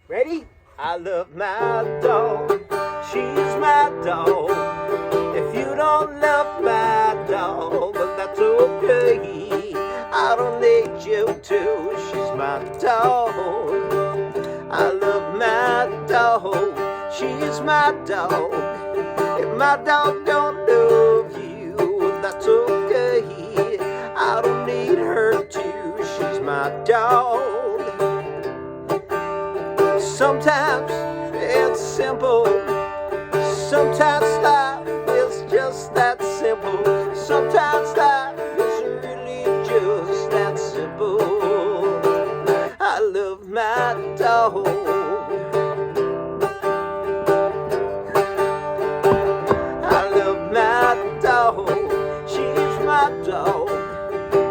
Ready? I love my dog. She's my dog. If you don't love my dog, well, that's okay. I don't need you to. She's my dog. I love my dog. She's my dog. If my dog don't love you, well, that's okay. I don't need her to. She's my dog. Sometimes it's simple. Sometimes life is just that simple. Sometimes life is really just that simple. I love my dog. I love my dog. She's my dog.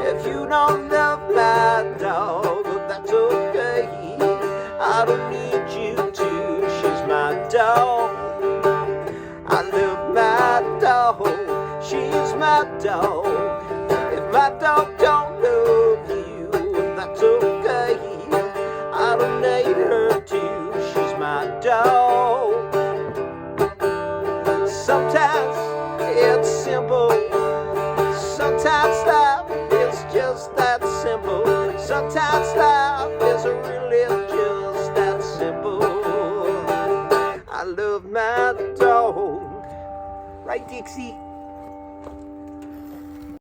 If you don't love my dog, that's okay. I don't need you to. She's my dog. I love my dog. She's my dog. If my dog don't love you, that's okay. I don't need her to. She's my dog. Sometimes it's simple. Sometimes life is just that simple. Sometimes life is really just that simple. I love my dog. Right, Dixie?